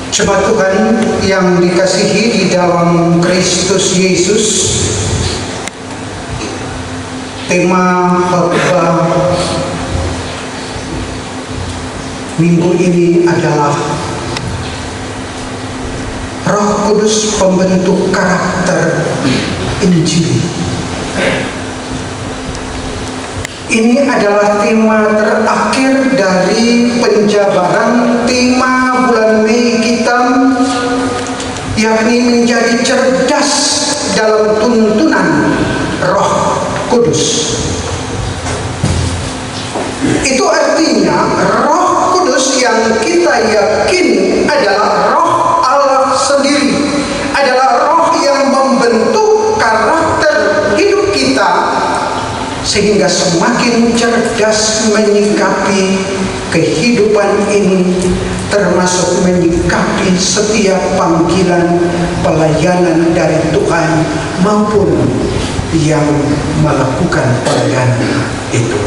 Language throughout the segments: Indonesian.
Jemaat Tuhan yang dikasihi di dalam Kristus Yesus, tema khotbah minggu ini adalah Roh Kudus pembentuk karakter Injil. Ini adalah tema terakhir dari penjabaran tema bulan Mei kita, yakni menjadi cerdas dalam tuntunan Roh Kudus. Itu artinya Roh Kudus yang kita yakini adalah Roh Allah sendiri, adalah Roh yang membentuk karakter hidup kita sehingga semakin cerdas menyikapi kehidupan ini, termasuk menyikapi setiap panggilan pelayanan dari Tuhan maupun yang melakukan pelayanan itu.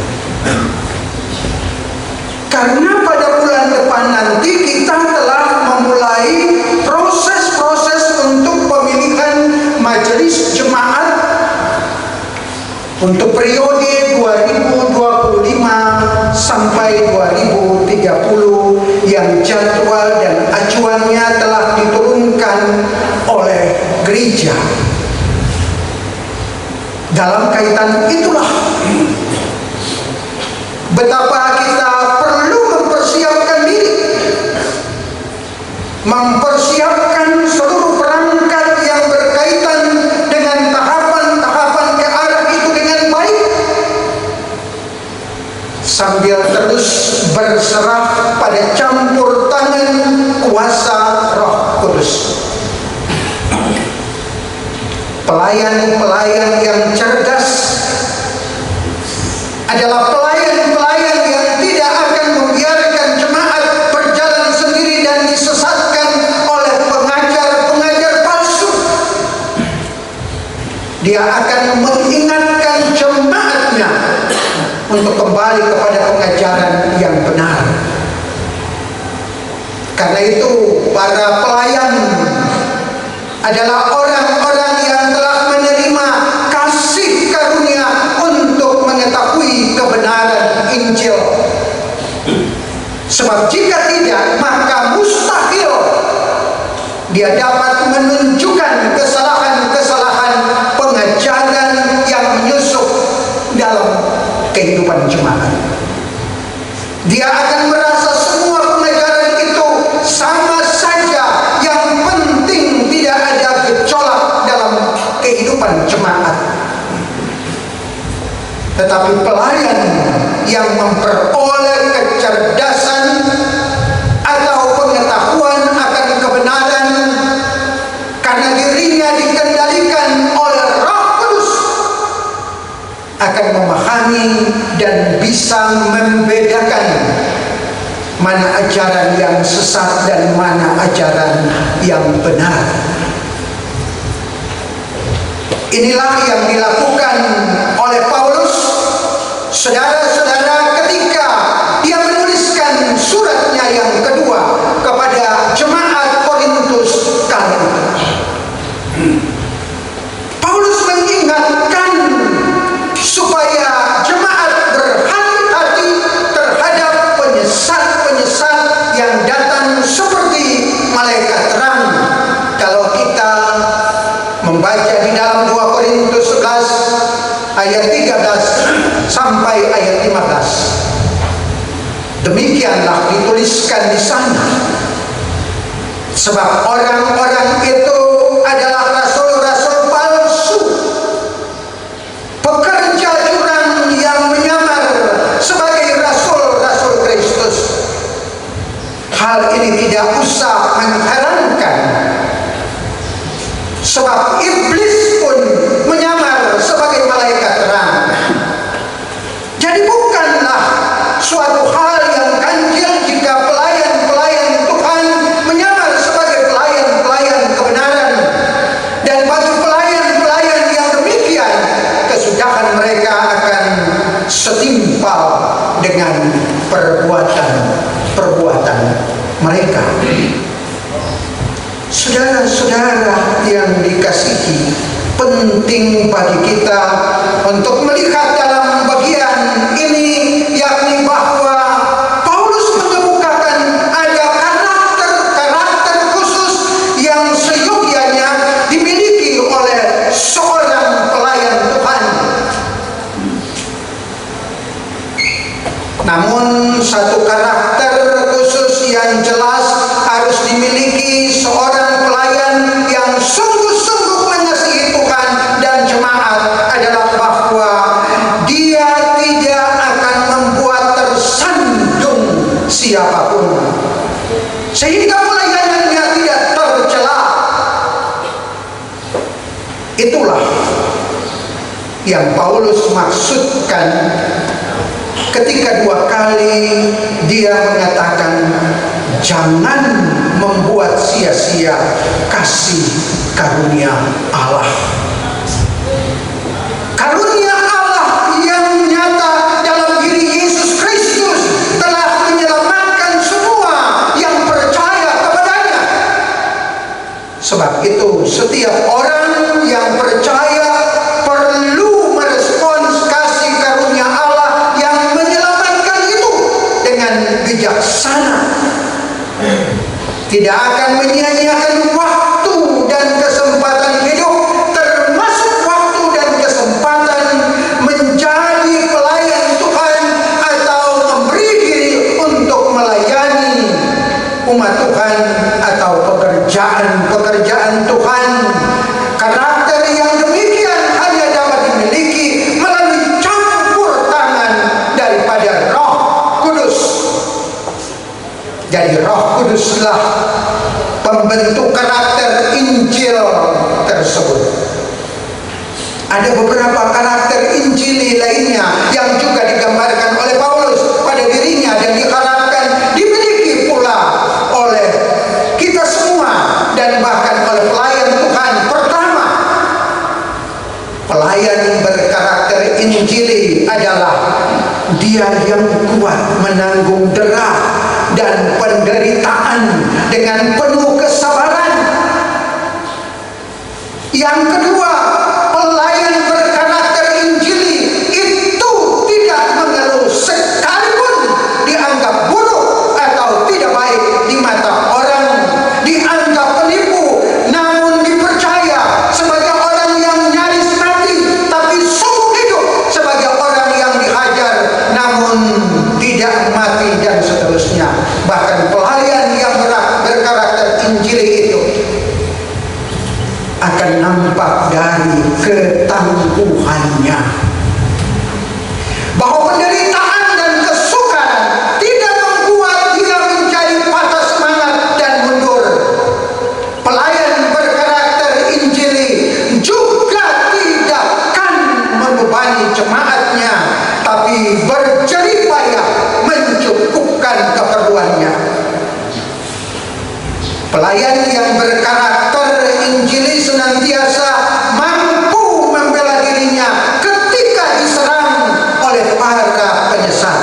Karena pada bulan depan nanti kita telah memulai proses-proses untuk pemilihan majelis jemaat untuk periode 2025 sampai 2030 yang jadwal dan acuannya telah diturunkan oleh gereja. Dalam kaitan itulah betapa kita perlu mempersiapkan diri, mempersiapkan seluruh perangkat yang berkaitan dengan tahapan-tahapan ke arah itu dengan baik, sambil terus berserah pada campur tangan kuasa Roh Kudus. Pelayan-pelayan yang cerdas adalah pelayan-pelayan yang tidak akan membiarkan jemaat berjalan sendiri dan disesatkan oleh pengajar-pengajar palsu. Dia akan mengingatkan jemaatnya untuk kembali kepada pengajaran yang benar. Karena itu para pelayan adalah orang-orang yang telah menerima kasih karunia untuk mengetahui kebenaran Injil. Sebab jika tidak, maka mustahil dia dapat menunjukkan kesalahan-kesalahan pengajaran yang menyusup dalam kehidupan jemaat. Dia akan merasa semua pengajaran itu sama saja, yang penting tidak ada gejolak dalam kehidupan jemaat. Tetapi pelayan yang memperoleh kecerdasan atau pengetahuan akan kebenaran karena dirinya dikendalikan oleh Roh Kudus akan memahami dan bisa membedakan mana ajaran yang sesat dan mana ajaran yang benar. Inilah yang dilakukan oleh Paulus, saudara-saudara, ketika dia menuliskan suratnya yang kedua kepada jemaat Korintus kali itu. Paulus mengingatkan supaya jemaat berhati-hati terhadap penyesat-penyesat yang datang seperti malaikat terang. Kalau kita membaca di dalam 2 Korintus 11 ayat 13 sampai ayat 15, demikianlah dituliskan di sana. Sebab orang-orang itu adalah rasul-rasul palsu, pekerja curang yang menyamar sebagai rasul-rasul Kristus. Hal ini tidak usah mengherankan, sebab iblis pun menyamar sebagai malaikat terang. Jadi bukanlah suatu hal yang ganjil jika pelayan-pelayan Tuhan menyamar sebagai pelayan-pelayan kebenaran. Dan bagi pelayan-pelayan yang demikian, kesudahan mereka akan setimpal dengan perbuatan mereka. Saudara-saudara yang dikasihi, penting bagi kita untuk melihat dalam bagian ini, yakni bahwa Paulus mengemukakan ada karakter-karakter khusus yang seyogyanya dimiliki oleh seorang pelayan Tuhan. Namun satu karakter khusus yang jelas harus dimiliki seorang pelayan yang sungguh-sungguh mengasihi Tuhan dan jemaat adalah bahwa dia tidak akan membuat tersandung siapapun, sehingga pelayanannya tidak tercela. Itulah yang Paulus maksudkan ketika dua kali dia mengatakan jangan membuat sia-sia kasih karunia Allah. Karunia Allah yang nyata dalam diri Yesus Kristus telah menyelamatkan semua yang percaya kepadanya. Sebab itu setiap orang yang percaya perlu merespons kasih karunia Allah yang menyelamatkan itu dengan bijaksana. Tidak akan menyia-nyiakan waktu dan kesempatan hidup, termasuk waktu dan kesempatan menjadi pelayan Tuhan atau memberi diri untuk melayani umat Tuhan atau pekerjaan Tuhan. Karakter yang demikian hanya dapat dimiliki melalui campur tangan daripada Roh Kudus. Jadi Roh Kuduslah pembentuk karakter Injil tersebut. Ada beberapa karakter Injili lainnya yang juga digambarkan oleh Paulus pada dirinya dan diharapkan dimiliki pula oleh kita semua dan bahkan oleh pelayan Tuhan. Pertama, pelayan berkarakter Injili adalah dia yang kuat menanggung derah dan penderitaan dengan penuh kesabaran. Yang kedua, pelayan berkarakter Injili itu tidak mengeluh sekalipun dianggap buruk atau tidak baik di mata orang, dianggap penipu, namun dipercaya sebagai orang yang nyaris mati tapi sungguh hidup, sebagai orang yang dihajar namun tidak mati, dan seterusnya. Bahkan pelayan yang berkarakter Injili itu akan nampak dari ketangguhannya bahwa penderitaan dan kesukaran tidak membuat dia menjadi patah semangat dan mundur. Pelayan berkarakter Injili juga tidak akan membebani jemaatnya, tapi berjeripayah mencukupkan keperluannya. Pelayan yang berkarakter Injili senantiasa mampu membela dirinya ketika diserang oleh para penyesat.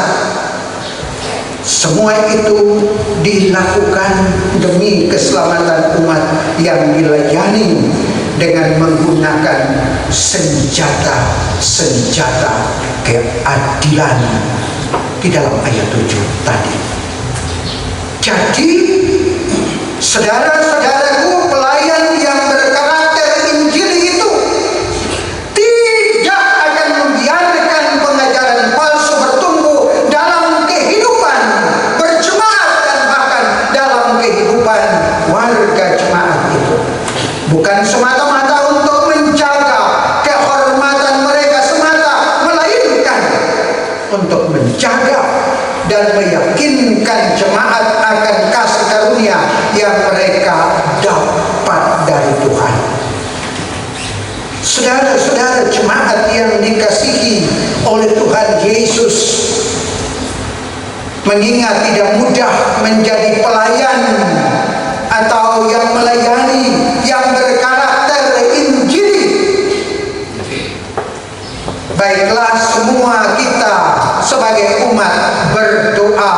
Semua itu dilakukan demi keselamatan umat yang dilayani dengan menggunakan senjata-senjata keadilan di dalam ayat 7 tadi. Jadi, saudara-saudaraku, pelayan yang berkarakter Injili itu tidak akan membiarkan pengajaran palsu bertumbuh dalam kehidupan berjemaat dan bahkan dalam kehidupan warga jemaat itu. Bukan semata-mata untuk menjaga kehormatan mereka semata, melainkan untuk menjaga dan meyakinkan jemaat akan kasih karunia yang mereka dapat dari Tuhan. Saudara-saudara jemaat yang dikasihi oleh Tuhan Yesus, mengingat tidak mudah menjadi pelayan atau yang melayani yang berkarakter Injili, baiklah semua kita sebagai umat berdoa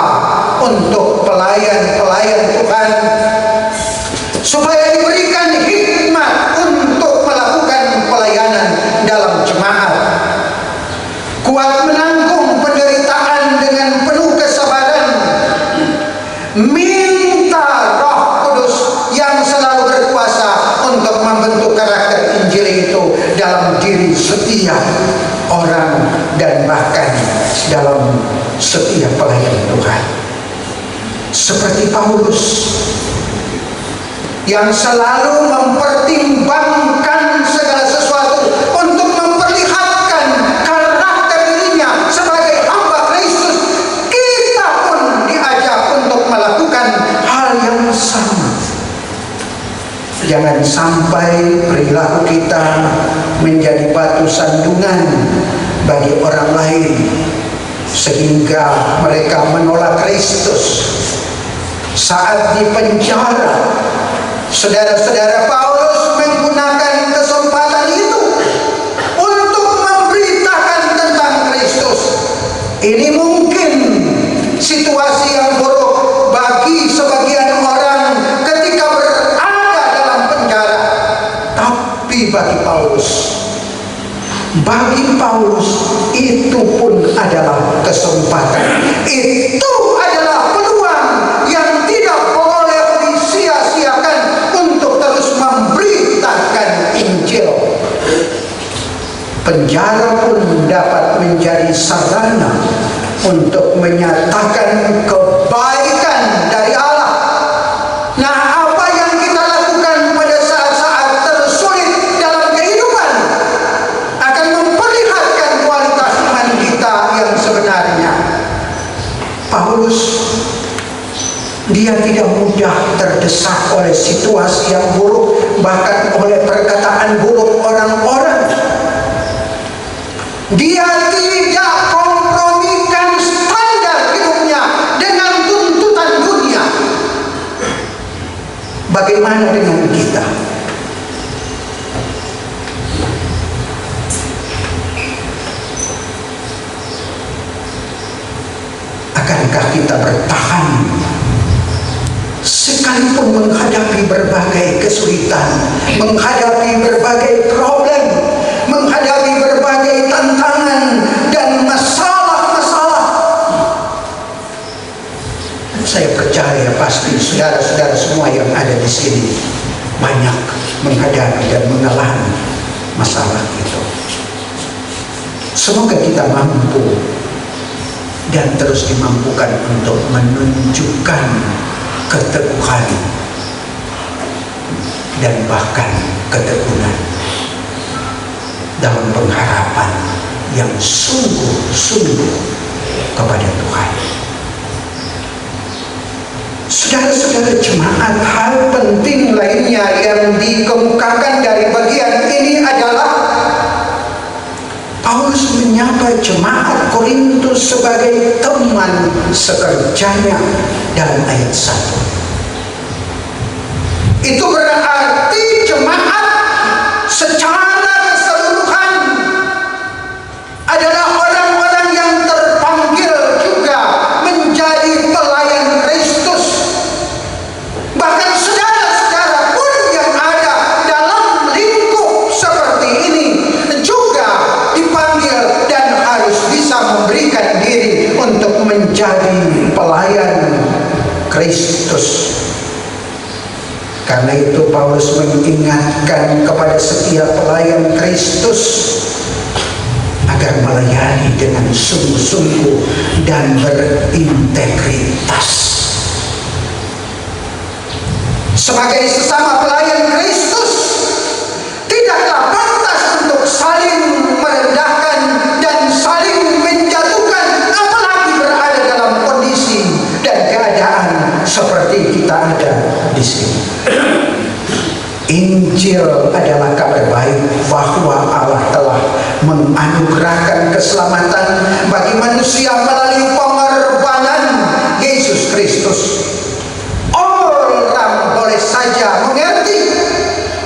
untuk pelayan-pelayan Tuhan supaya diberikan hidup memuja orang dan bahkan dalam setiap pelayan Tuhan. Seperti Paulus yang selalu mempertimbangkan segala sesuatu untuk memperlihatkan karakter dirinya sebagai hamba Kristus, kita pun diajak untuk melakukan hal yang sama. Jangan sampai perilaku kita menjadi batu sandungan bagi orang lain sehingga mereka menolak Kristus. Saat di penjara, saudara-saudara, Paulus menggunakan kesempatan itu untuk memberitakan tentang Kristus. Ini mungkin situasi yang buruk bagi sebagian orang ketika berada dalam penjara, tapi bagi Paulus itu pun adalah kesempatan. Itu adalah peluang yang tidak boleh disia-siakan untuk terus memberitakan Injil. Penjara pun dapat menjadi sarana untuk menyatakan kebaikan dari Allah. Nah, apa yang kita lakukan pada saat-saat tersulit dalam kehidupan akan memperlihatkan kualitas iman kita yang sebenarnya. Paulus, dia tidak mudah terdesak oleh situasi yang buruk, bahkan oleh perkataan buruk orang-orang. Dia tidak kompromikan standar hidupnya dengan tuntutan dunia. Bagaimana dengan kita? Akankah kita bertahan sekalipun menghadapi berbagai kesulitan, menghadapi berbagai problem, menghadapi berbagai tantangan dan masalah-masalah? Saya percaya pasti saudara-saudara semua yang ada di sini banyak menghadapi dan mengalami masalah itu. Semoga kita mampu dan terus dimampukan untuk menunjukkan keteguhan dan bahkan ketekunan dalam pengharapan yang sungguh-sungguh kepada Tuhan. Saudara-saudara jemaat, hal penting lainnya yang dikemukakan dari bagian ini adalah Paulus menyapa jemaat Korintus sebagai teman sekerjanya dalam ayat 1. Itu berarti jemaat secara keseluruhan adalah orang-orang yang terpanggil juga menjadi pelayan Kristus. Bahkan saudara-saudara pun yang ada dalam lingkup seperti ini juga dipanggil dan harus bisa memberikan diri untuk menjadi pelayan Kristus. Karena itu Paulus mengingatkan kepada setiap pelayan Kristus agar melayani dengan sungguh-sungguh dan berintegritas. Sebagai sesama pelayan Kristus, tidaklah pantas untuk saling merendahkan dan saling menjatuhkan, apalagi berada dalam kondisi dan keadaan seperti kita ada di sini. Injil adalah kabar baik bahwa Allah telah menganugerahkan keselamatan bagi manusia melalui pengorbanan Yesus Kristus. Orang boleh saja mengerti,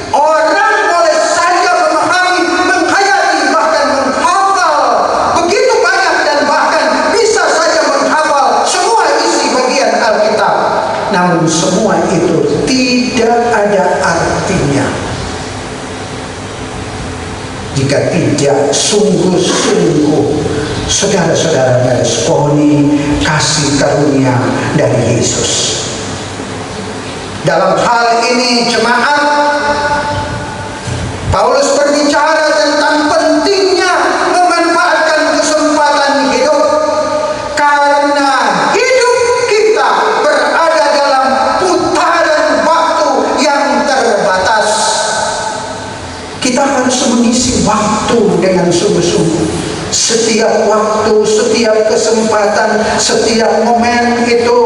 orang boleh saja memahami, menghayati, bahkan menghafal begitu banyak dan bahkan bisa saja menghafal semua isi bagian Alkitab. Namun semua itu tidak ada artinya jika tidak sungguh-sungguh saudara-saudara meresponi kasih karunia dari Yesus. Dalam hal ini jemaat, Paulus berbicara tentang pentingnya dengan sungguh-sungguh. Setiap waktu, setiap kesempatan, setiap momen itu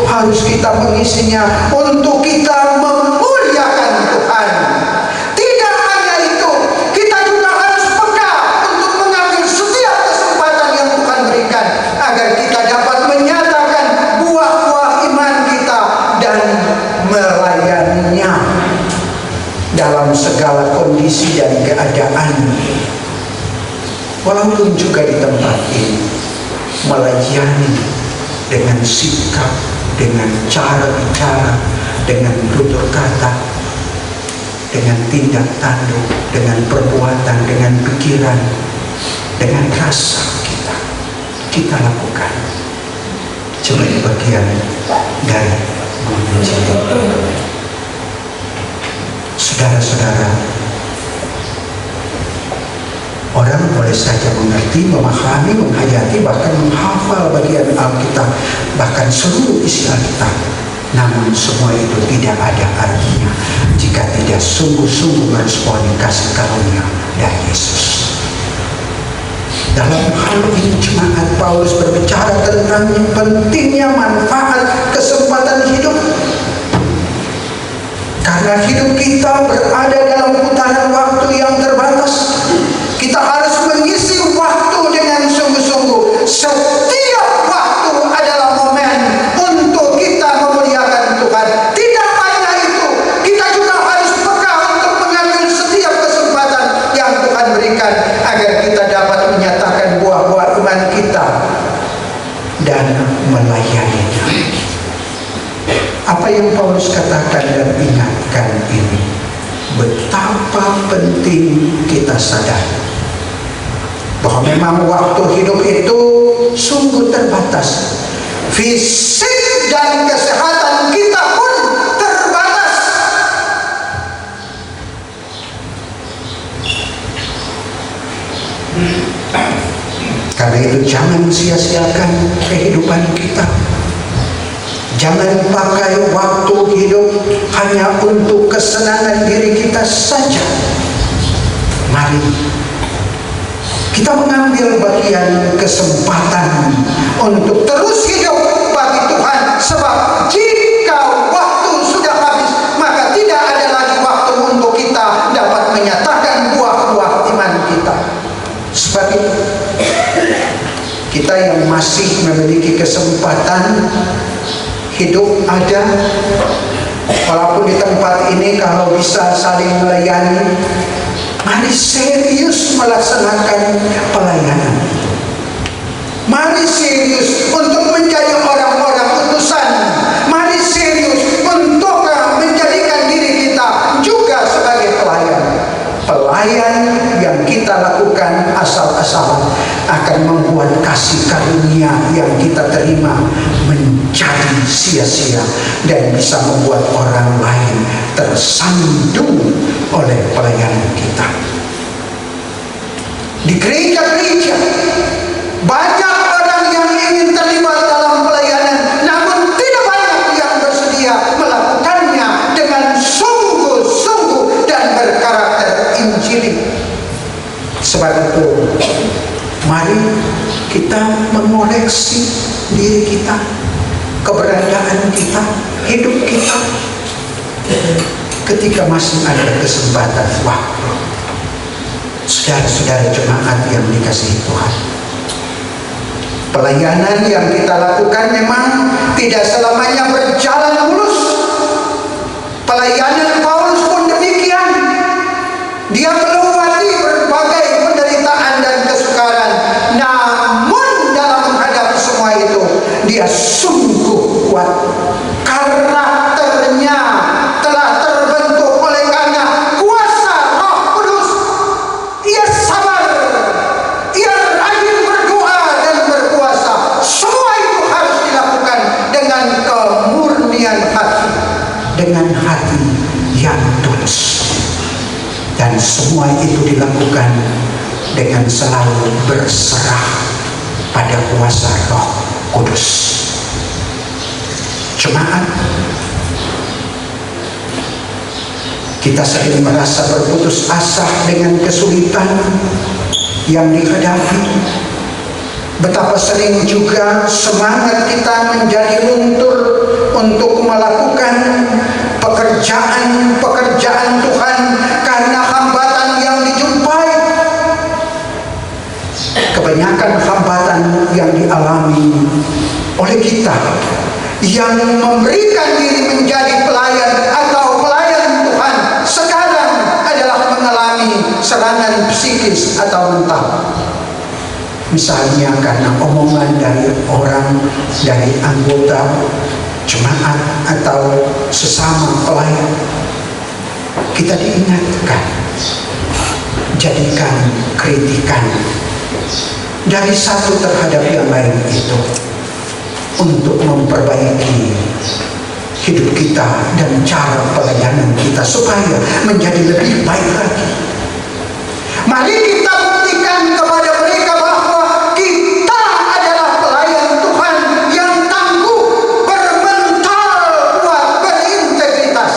harus kita mengisinya untuk kita memuliakan Tuhan. Tidak hanya itu, kita juga harus peka untuk mengambil setiap kesempatan yang Tuhan berikan agar kita dapat menyatakan buah-buah iman kita dan melayaninya dalam segala kondisi dan keadaan. Walaupun juga di tempat ini melayani dengan sikap, dengan cara bicara, dengan tutur kata, dengan tindak tanduk, dengan perbuatan, dengan pikiran, dengan rasa kita lakukan sebagai bagian dari menguji. Saudara-saudara, orang boleh saja mengerti, memahami, menghayati, bahkan menghafal bagian Alkitab, bahkan seluruh isi Alkitab. Namun semua itu tidak ada artinya jika tidak sungguh-sungguh meresponi kasih karunia dari Yesus. Dalam hal ini jemaat Paulus berbicara tentang pentingnya manfaat kesempatan hidup. Karena hidup kita berada dalam putaran waktu yang terbatas, kita harus mengisi waktu dengan sungguh-sungguh. Setiap waktu adalah momen untuk kita memuliakan Tuhan. Tidak hanya itu, kita juga harus peka untuk mengambil setiap kesempatan yang Tuhan berikan agar kita dapat menyatakan buah-buah iman kita dan melayaninya. Apa yang Paulus katakan dan ingatkan ini, betapa penting kita sadar bahwa memang waktu hidup itu sungguh terbatas. Fisik dan kesehatan kita pun terbatas. Karena itu jangan sia-siakan kehidupan kita. Jangan pakai waktu hidup hanya untuk kesenangan diri kita saja. Mari kita mengambil bagian kesempatan untuk terus hidup bagi Tuhan. Sebab jika waktu sudah habis, maka tidak ada lagi waktu untuk kita dapat menyatakan buah-buah iman kita. Sebab itu, kita yang masih memiliki kesempatan hidup ada, walaupun di tempat ini kalau bisa saling melayani, mari serius melaksanakan pelayanan. Mari serius untuk menjadi orang-orang utusan. Mari serius untuk menjadikan diri kita juga sebagai pelayan. Pelayan yang kita lakukan asal-asalan akan membuat kasih karunia yang kita terima menjadi sia-sia dan bisa membuat orang lain tersandung oleh pelayanan kita. Di gereja-gereja banyak orang yang ingin terlibat dalam pelayanan, namun tidak banyak yang bersedia melakukannya dengan sungguh-sungguh dan berkarakter Injili. Sebab itu, mari kita mengoreksi diri kita, keberadaan kita, hidup kita, ketika masih ada kesempatan waktu. Saudara-saudara jemaat yang dikasihi Tuhan, pelayanan yang kita lakukan memang tidak selamanya berjalan mulus. Pelayanan Paulus pun demikian. Dia melewati berbagai penderitaan dan kesukaran, namun dalam menghadapi semua itu dia sungguh kuat. Karakternya telah terbentuk oleh karena kuasa Roh Kudus. Ia sabar, ia rajin berdoa dan berpuasa. Semua itu harus dilakukan dengan kemurnian hati, dengan hati yang tulus. Dan semua itu dilakukan dengan selalu berserah pada kuasa Roh Kudus. Jemaat, kita sering merasa berputus asa dengan kesulitan, yang dihadapi. Betapa sering juga semangat kita menjadi luntur untuk melakukan pekerjaan Tuhan karena hambatan yang dijumpai. Kebanyakan hambatan yang dialami oleh kita yang memberikan diri menjadi pelayan atau pelayan Tuhan sekarang adalah mengalami serangan psikis atau mental. Misalnya karena omongan dari orang, dari anggota jemaat atau sesama pelayan. Kita diingatkan, jadikan kritikan dari satu terhadap yang lain itu untuk memperbaiki hidup kita dan cara pelayanan kita supaya menjadi lebih baik lagi. Mari kita buktikan kepada mereka bahwa kita adalah pelayan Tuhan yang tangguh, bermental kuat, berintegritas.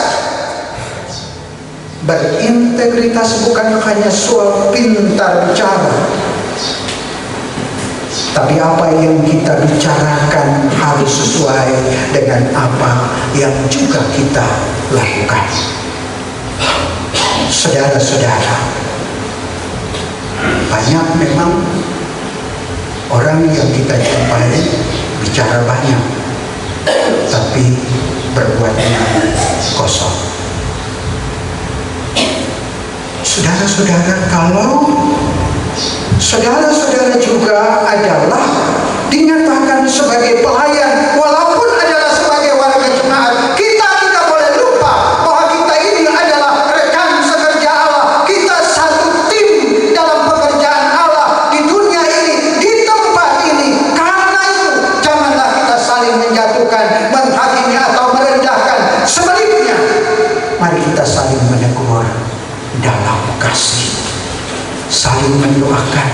Berintegritas bukan hanya soal pintar bicara, tapi apa yang kita bicarakan harus sesuai dengan apa yang juga kita lakukan. Saudara-saudara, banyak memang orang yang kita jumpai bicara banyak, tapi berbuatnya kosong. Saudara-saudara, kalau saudara-saudara juga adalah dinyatakan sebagai pelayan, walaupun adalah sebagai warga jemaat, kita tidak boleh lupa bahwa kita ini adalah rekan sekerja Allah. Kita satu tim dalam pekerjaan Allah di dunia ini, di tempat ini. Karena itu, janganlah kita saling menjatuhkan, menghakimi atau merendahkan. Sebaliknya, mari kita saling menegur dalam kasih, saling mendoakan.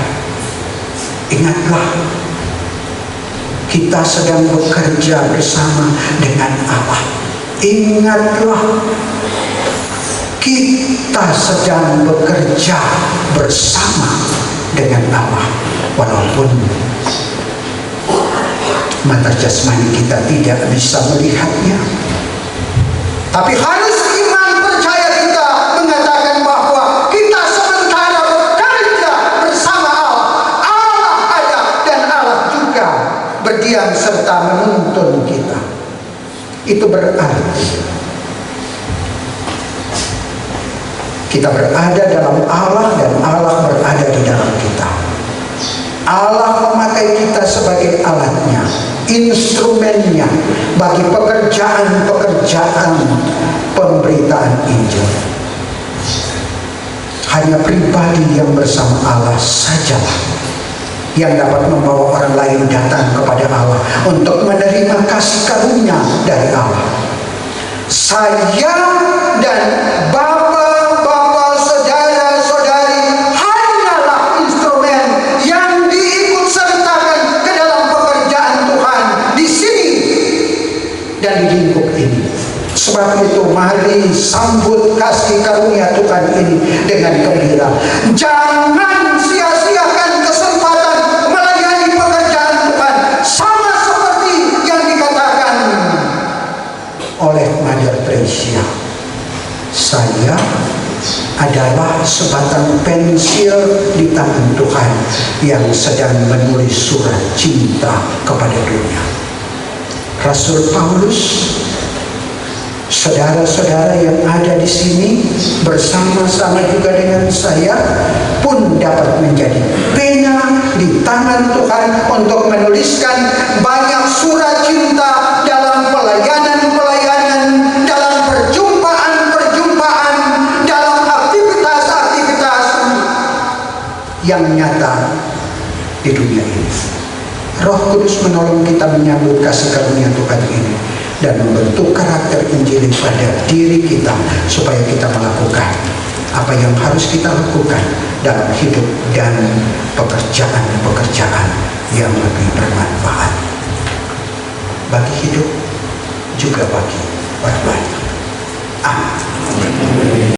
Ingatlah, kita sedang bekerja bersama dengan Allah. Ingatlah, kita sedang bekerja bersama dengan Allah, walaupun mata jasmani kita tidak bisa melihatnya. Tapi harus iman percaya kita mengatakan bahwa kita sementara bekerja bersama Allah. Allah ada dan Allah juga berdiam serta menuntun kita. Itu berarti kita berada dalam Allah dan Allah berada di dalam kita. Allah memakai kita sebagai alatnya, instrumennya bagi pekerjaan-pekerjaan pemberitaan Injil. Hanya pribadi yang bersama Allah sajalah yang dapat membawa orang lain datang kepada Allah untuk menerima kasih karunia dari Allah. Saya dan bapak-bapak, saudara-saudari hanyalah instrumen yang diikutsertakan ke dalam pekerjaan Tuhan di sini dan di lingkup ini. Sebab itu mari sambut kasih karunia Tuhan ini dengan gembira. Jangan sia-siakan kesempatan melayani pekerjaan Tuhan, sama seperti yang dikatakan oleh Mother Teresa. Saya adalah sebatang pensil di tangan Tuhan yang sedang menulis surat cinta kepada dunia. Rasul Paulus, saudara-saudara yang ada di sini bersama-sama juga dengan saya pun dapat menjadi pena di tangan Tuhan untuk menuliskan banyak surat cinta dalam pelayanan-pelayanan, dalam perjumpaan-perjumpaan, dalam aktivitas-aktivitas yang nyata di dunia ini. Roh Kudus menolong kita menyambut kasih karunia Tuhan ini dan membentuk karakter Injil pada diri kita supaya kita melakukan apa yang harus kita lakukan dalam hidup dan pekerjaan-pekerjaan yang lebih bermanfaat bagi hidup juga bagi orang lain. Amin.